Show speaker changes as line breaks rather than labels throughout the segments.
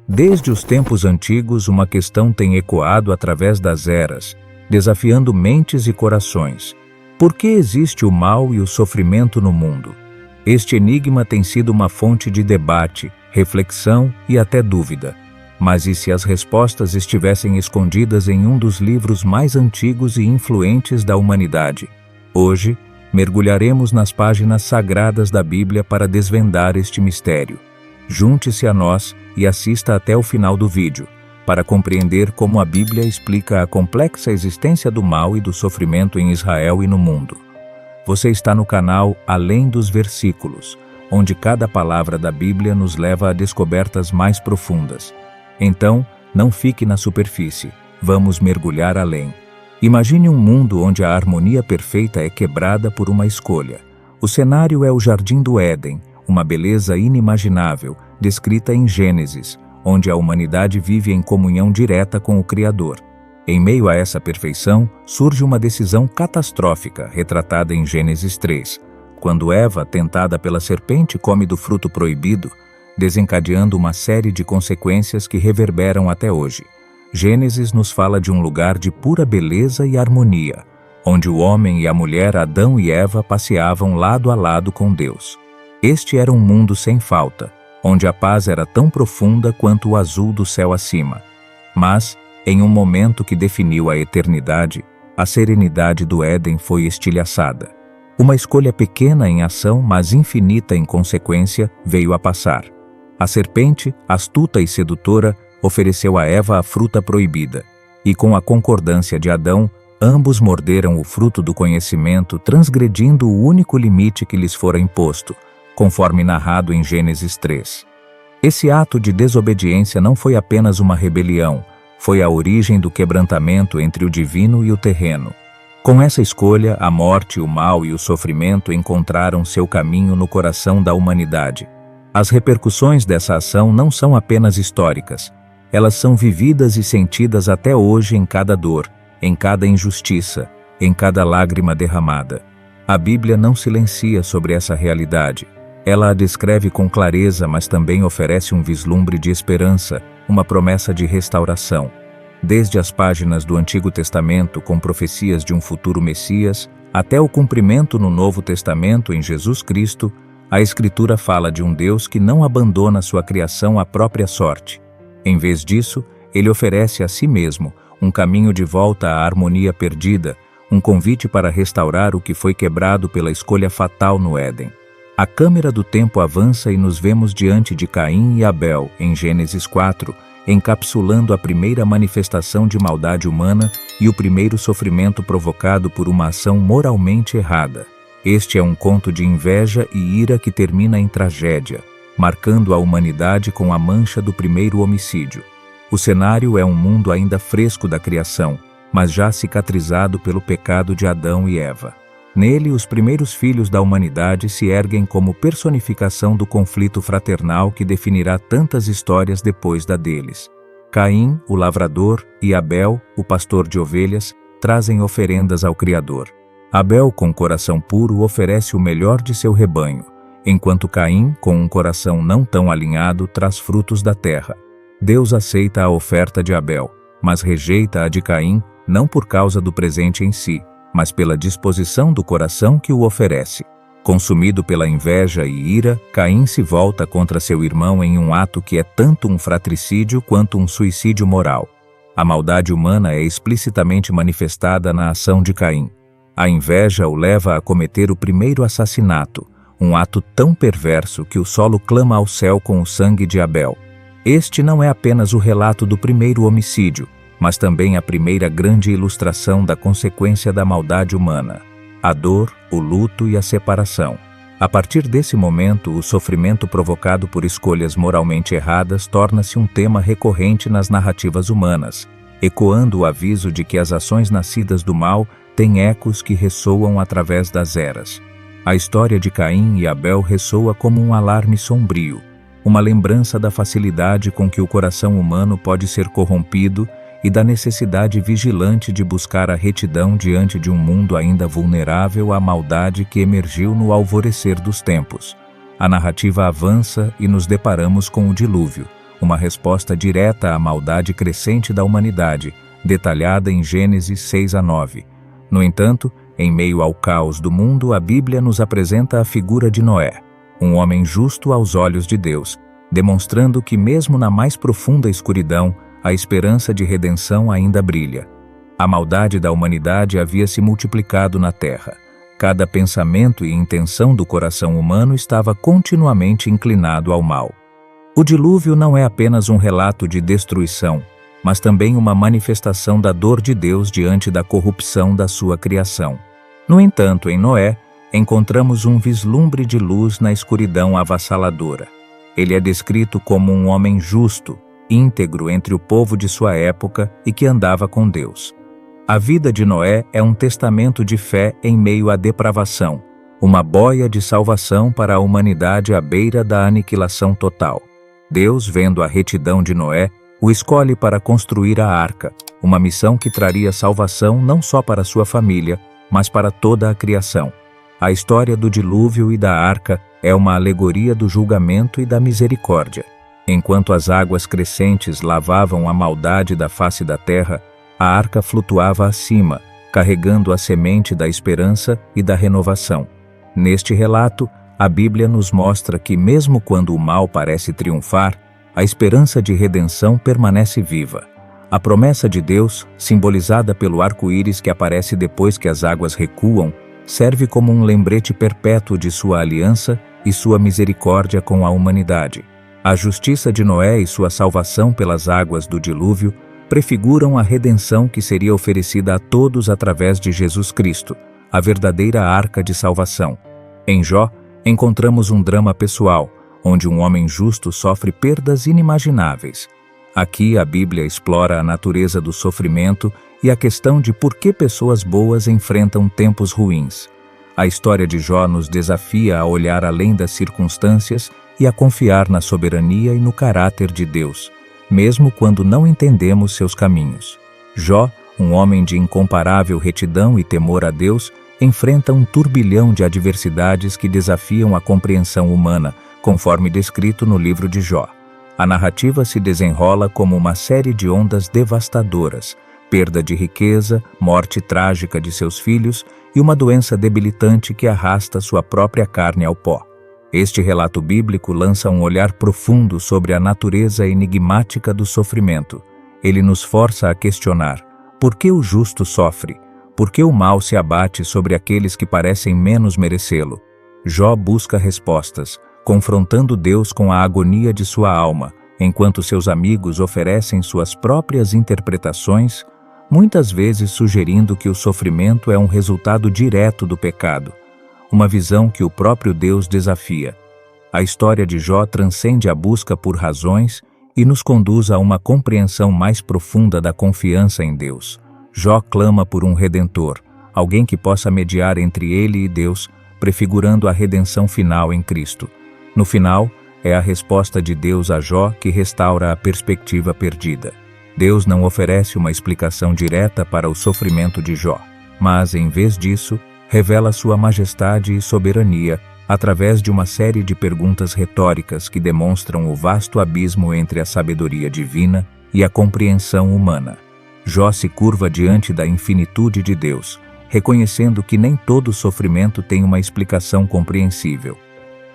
Desde os tempos antigos, uma questão tem ecoado através das eras, desafiando mentes e corações. Por que existe o mal e o sofrimento no mundo? Este enigma tem sido uma fonte de debate, reflexão e até dúvida. Mas e se as respostas estivessem escondidas em um dos livros mais antigos e influentes da humanidade? Hoje, mergulharemos nas páginas sagradas da Bíblia para desvendar este mistério. Junte-se a nós e assista até o final do vídeo, para compreender como a Bíblia explica a complexa existência do mal e do sofrimento em Israel e no mundo. Você está no canal Além dos Versículos, onde cada palavra da Bíblia nos leva a descobertas mais profundas. Então, não fique na superfície, vamos mergulhar além. Imagine um mundo onde a harmonia perfeita é quebrada por uma escolha. O cenário é o Jardim do Éden, uma beleza inimaginável, descrita em Gênesis, onde a humanidade vive em comunhão direta com o Criador. Em meio a essa perfeição, surge uma decisão catastrófica, retratada em Gênesis 3, quando Eva, tentada pela serpente, come do fruto proibido, desencadeando uma série de consequências que reverberam até hoje. Gênesis nos fala de um lugar de pura beleza e harmonia, onde o homem e a mulher Adão e Eva passeavam lado a lado com Deus. Este era um mundo sem falta, onde a paz era tão profunda quanto o azul do céu acima. Mas, em um momento que definiu a eternidade, a serenidade do Éden foi estilhaçada. Uma escolha pequena em ação, mas infinita em consequência, veio a passar. A serpente, astuta e sedutora, ofereceu a Eva a fruta proibida, e com a concordância de Adão, ambos morderam o fruto do conhecimento, transgredindo o único limite que lhes fora imposto, conforme narrado em Gênesis 3. Esse ato de desobediência não foi apenas uma rebelião, foi a origem do quebrantamento entre o divino e o terreno. Com essa escolha, a morte, o mal e o sofrimento encontraram seu caminho no coração da humanidade. As repercussões dessa ação não são apenas históricas, elas são vividas e sentidas até hoje em cada dor, em cada injustiça, em cada lágrima derramada. A Bíblia não silencia sobre essa realidade. Ela a descreve com clareza, mas também oferece um vislumbre de esperança, uma promessa de restauração. Desde as páginas do Antigo Testamento, com profecias de um futuro Messias, até o cumprimento no Novo Testamento em Jesus Cristo, a Escritura fala de um Deus que não abandona sua criação à própria sorte. Em vez disso, ele oferece a si mesmo um caminho de volta à harmonia perdida, um convite para restaurar o que foi quebrado pela escolha fatal no Éden. A câmera do tempo avança e nos vemos diante de Caim e Abel, em Gênesis 4, encapsulando a primeira manifestação de maldade humana e o primeiro sofrimento provocado por uma ação moralmente errada. Este é um conto de inveja e ira que termina em tragédia, marcando a humanidade com a mancha do primeiro homicídio. O cenário é um mundo ainda fresco da criação, mas já cicatrizado pelo pecado de Adão e Eva. Nele, os primeiros filhos da humanidade se erguem como personificação do conflito fraternal que definirá tantas histórias depois da deles. Caim, o lavrador, e Abel, o pastor de ovelhas, trazem oferendas ao Criador. Abel, com coração puro, oferece o melhor de seu rebanho, enquanto Caim, com um coração não tão alinhado, traz frutos da terra. Deus aceita a oferta de Abel, mas rejeita a de Caim, não por causa do presente em si, mas pela disposição do coração que o oferece. Consumido pela inveja e ira, Caim se volta contra seu irmão em um ato que é tanto um fratricídio quanto um suicídio moral. A maldade humana é explicitamente manifestada na ação de Caim. A inveja o leva a cometer o primeiro assassinato, um ato tão perverso que o solo clama ao céu com o sangue de Abel. Este não é apenas o relato do primeiro homicídio, mas também a primeira grande ilustração da consequência da maldade humana, a dor, o luto e a separação. A partir desse momento, o sofrimento provocado por escolhas moralmente erradas torna-se um tema recorrente nas narrativas humanas, ecoando o aviso de que as ações nascidas do mal têm ecos que ressoam através das eras. A história de Caim e Abel ressoa como um alarme sombrio, uma lembrança da facilidade com que o coração humano pode ser corrompido e da necessidade vigilante de buscar a retidão diante de um mundo ainda vulnerável à maldade que emergiu no alvorecer dos tempos. A narrativa avança e nos deparamos com o dilúvio, uma resposta direta à maldade crescente da humanidade, detalhada em Gênesis 6-9. No entanto, em meio ao caos do mundo, a Bíblia nos apresenta a figura de Noé, um homem justo aos olhos de Deus, demonstrando que mesmo na mais profunda escuridão, a esperança de redenção ainda brilha. A maldade da humanidade havia se multiplicado na terra. Cada pensamento e intenção do coração humano estava continuamente inclinado ao mal. O dilúvio não é apenas um relato de destruição, mas também uma manifestação da dor de Deus diante da corrupção da sua criação. No entanto, em Noé, encontramos um vislumbre de luz na escuridão avassaladora. Ele é descrito como um homem justo, íntegro entre o povo de sua época e que andava com Deus. A vida de Noé é um testamento de fé em meio à depravação, uma boia de salvação para a humanidade à beira da aniquilação total. Deus, vendo a retidão de Noé, o escolhe para construir a arca, uma missão que traria salvação não só para sua família, mas para toda a criação. A história do dilúvio e da arca é uma alegoria do julgamento e da misericórdia. Enquanto as águas crescentes lavavam a maldade da face da terra, a arca flutuava acima, carregando a semente da esperança e da renovação. Neste relato, a Bíblia nos mostra que mesmo quando o mal parece triunfar, a esperança de redenção permanece viva. A promessa de Deus, simbolizada pelo arco-íris que aparece depois que as águas recuam, serve como um lembrete perpétuo de sua aliança e sua misericórdia com a humanidade. A justiça de Noé e sua salvação pelas águas do dilúvio prefiguram a redenção que seria oferecida a todos através de Jesus Cristo, a verdadeira arca de salvação. Em Jó, encontramos um drama pessoal, onde um homem justo sofre perdas inimagináveis. Aqui a Bíblia explora a natureza do sofrimento e a questão de por que pessoas boas enfrentam tempos ruins. A história de Jó nos desafia a olhar além das circunstâncias e a confiar na soberania e no caráter de Deus, mesmo quando não entendemos seus caminhos. Jó, um homem de incomparável retidão e temor a Deus, enfrenta um turbilhão de adversidades que desafiam a compreensão humana, conforme descrito no livro de Jó. A narrativa se desenrola como uma série de ondas devastadoras, perda de riqueza, morte trágica de seus filhos e uma doença debilitante que arrasta sua própria carne ao pó. Este relato bíblico lança um olhar profundo sobre a natureza enigmática do sofrimento. Ele nos força a questionar: por que o justo sofre? Por que o mal se abate sobre aqueles que parecem menos merecê-lo? Jó busca respostas, confrontando Deus com a agonia de sua alma, enquanto seus amigos oferecem suas próprias interpretações, muitas vezes sugerindo que o sofrimento é um resultado direto do pecado, uma visão que o próprio Deus desafia. A história de Jó transcende a busca por razões e nos conduz a uma compreensão mais profunda da confiança em Deus. Jó clama por um redentor, alguém que possa mediar entre ele e Deus, prefigurando a redenção final em Cristo. No final, é a resposta de Deus a Jó que restaura a perspectiva perdida. Deus não oferece uma explicação direta para o sofrimento de Jó, mas, em vez disso, revela sua majestade e soberania através de uma série de perguntas retóricas que demonstram o vasto abismo entre a sabedoria divina e a compreensão humana. Jó se curva diante da infinitude de Deus, reconhecendo que nem todo sofrimento tem uma explicação compreensível.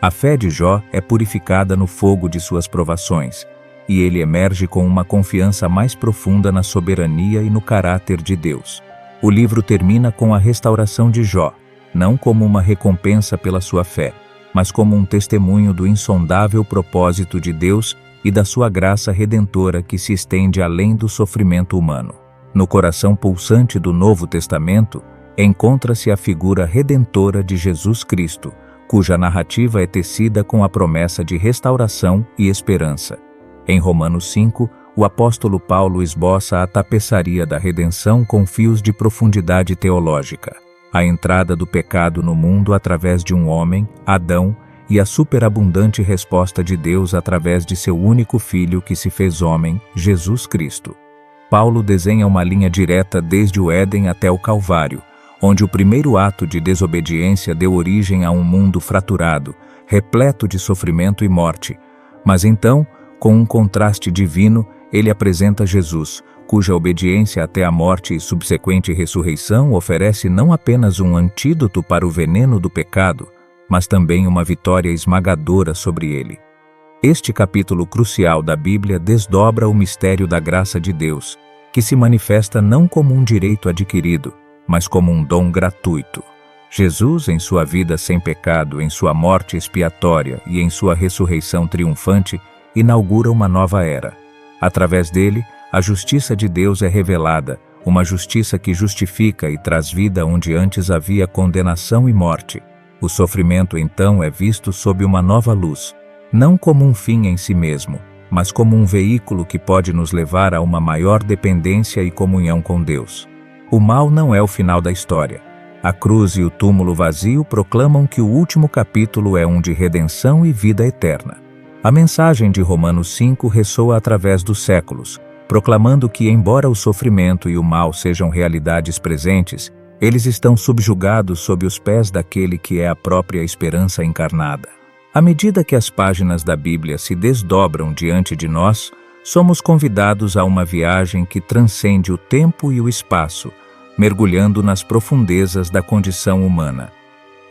A fé de Jó é purificada no fogo de suas provações, e ele emerge com uma confiança mais profunda na soberania e no caráter de Deus. O livro termina com a restauração de Jó, não como uma recompensa pela sua fé, mas como um testemunho do insondável propósito de Deus e da sua graça redentora que se estende além do sofrimento humano. No coração pulsante do Novo Testamento, encontra-se a figura redentora de Jesus Cristo, cuja narrativa é tecida com a promessa de restauração e esperança. Em Romanos 5, o apóstolo Paulo esboça a tapeçaria da redenção com fios de profundidade teológica. A entrada do pecado no mundo através de um homem, Adão, e a superabundante resposta de Deus através de seu único Filho que se fez homem, Jesus Cristo. Paulo desenha uma linha direta desde o Éden até o Calvário, onde o primeiro ato de desobediência deu origem a um mundo fraturado, repleto de sofrimento e morte. Mas então, Com um contraste divino, ele apresenta Jesus, cuja obediência até a morte e subsequente ressurreição oferece não apenas um antídoto para o veneno do pecado, mas também uma vitória esmagadora sobre ele. Este capítulo crucial da Bíblia desdobra o mistério da graça de Deus, que se manifesta não como um direito adquirido, mas como um dom gratuito. Jesus, em sua vida sem pecado, em sua morte expiatória e em sua ressurreição triunfante, inaugura uma nova era. Através dele, a justiça de Deus é revelada, uma justiça que justifica e traz vida onde antes havia condenação e morte. O sofrimento, então, é visto sob uma nova luz, não como um fim em si mesmo, mas como um veículo que pode nos levar a uma maior dependência e comunhão com Deus. O mal não é o final da história. A cruz e o túmulo vazio proclamam que o último capítulo é um de redenção e vida eterna. A mensagem de Romanos 5 ressoa através dos séculos, proclamando que, embora o sofrimento e o mal sejam realidades presentes, eles estão subjugados sob os pés daquele que é a própria esperança encarnada. À medida que as páginas da Bíblia se desdobram diante de nós, somos convidados a uma viagem que transcende o tempo e o espaço, mergulhando nas profundezas da condição humana.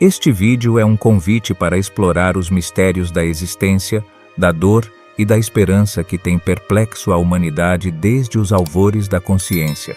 Este vídeo é um convite para explorar os mistérios da existência, da dor e da esperança que tem perplexo a humanidade desde os alvores da consciência.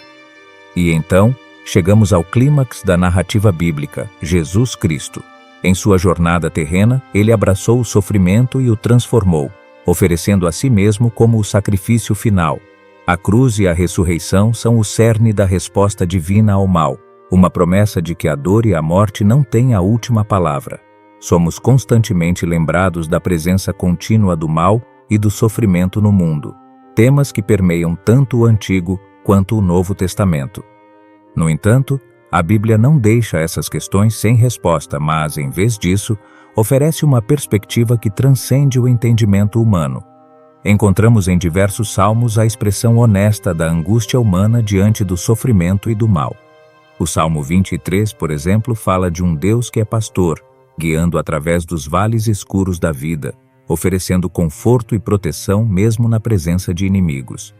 E então, chegamos ao clímax da narrativa bíblica, Jesus Cristo. Em sua jornada terrena, ele abraçou o sofrimento e o transformou, oferecendo a si mesmo como o sacrifício final. A cruz e a ressurreição são o cerne da resposta divina ao mal, uma promessa de que a dor e a morte não têm a última palavra. Somos constantemente lembrados da presença contínua do mal e do sofrimento no mundo, temas que permeiam tanto o Antigo quanto o Novo Testamento. No entanto, a Bíblia não deixa essas questões sem resposta, mas, em vez disso, oferece uma perspectiva que transcende o entendimento humano. Encontramos em diversos salmos a expressão honesta da angústia humana diante do sofrimento e do mal. O Salmo 23, por exemplo, fala de um Deus que é pastor, guiando através dos vales escuros da vida, oferecendo conforto e proteção mesmo na presença de inimigos.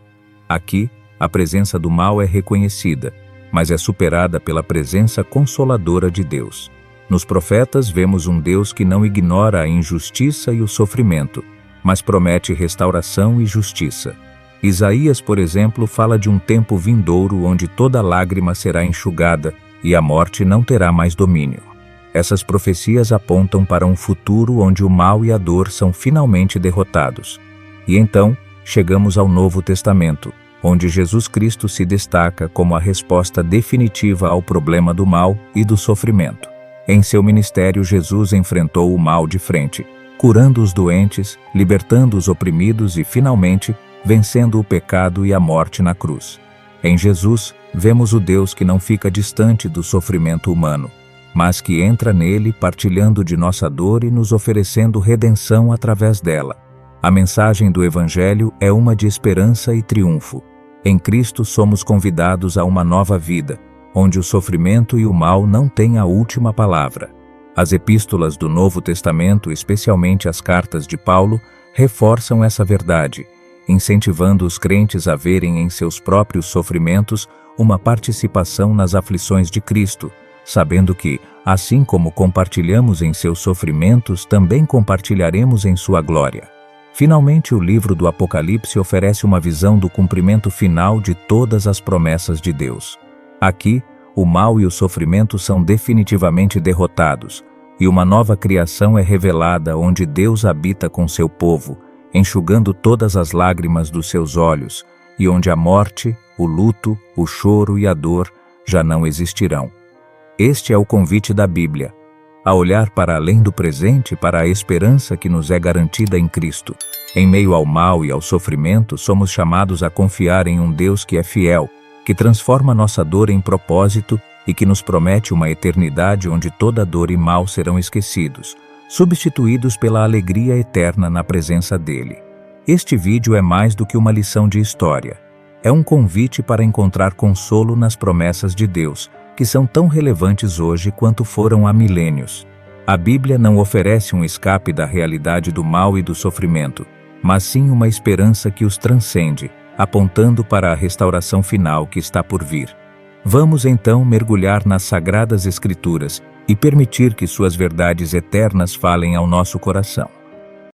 Aqui, a presença do mal é reconhecida, mas é superada pela presença consoladora de Deus. Nos profetas vemos um Deus que não ignora a injustiça e o sofrimento, mas promete restauração e justiça. Isaías, por exemplo, fala de um tempo vindouro onde toda lágrima será enxugada e a morte não terá mais domínio. Essas profecias apontam para um futuro onde o mal e a dor são finalmente derrotados. E então, chegamos ao Novo Testamento, onde Jesus Cristo se destaca como a resposta definitiva ao problema do mal e do sofrimento. Em seu ministério, Jesus enfrentou o mal de frente, curando os doentes, libertando os oprimidos e, finalmente, vencendo o pecado e a morte na cruz. Em Jesus, vemos o Deus que não fica distante do sofrimento humano, mas que entra nele partilhando de nossa dor e nos oferecendo redenção através dela. A mensagem do Evangelho é uma de esperança e triunfo. Em Cristo somos convidados a uma nova vida, onde o sofrimento e o mal não têm a última palavra. As epístolas do Novo Testamento, especialmente as cartas de Paulo, reforçam essa verdade, incentivando os crentes a verem em seus próprios sofrimentos uma participação nas aflições de Cristo, sabendo que, assim como compartilhamos em seus sofrimentos, também compartilharemos em sua glória. Finalmente, o livro do Apocalipse oferece uma visão do cumprimento final de todas as promessas de Deus. Aqui, o mal e o sofrimento são definitivamente derrotados, e uma nova criação é revelada onde Deus habita com seu povo, enxugando todas as lágrimas dos seus olhos, e onde a morte, o luto, o choro e a dor já não existirão. Este é o convite da Bíblia, a olhar para além do presente para a esperança que nos é garantida em Cristo. Em meio ao mal e ao sofrimento, somos chamados a confiar em um Deus que é fiel, que transforma nossa dor em propósito e que nos promete uma eternidade onde toda dor e mal serão esquecidos, substituídos pela alegria eterna na presença dele. Este vídeo é mais do que uma lição de história. É um convite para encontrar consolo nas promessas de Deus, que são tão relevantes hoje quanto foram há milênios. A Bíblia não oferece um escape da realidade do mal e do sofrimento, mas sim uma esperança que os transcende, apontando para a restauração final que está por vir. Vamos então mergulhar nas Sagradas Escrituras e permitir que suas verdades eternas falem ao nosso coração.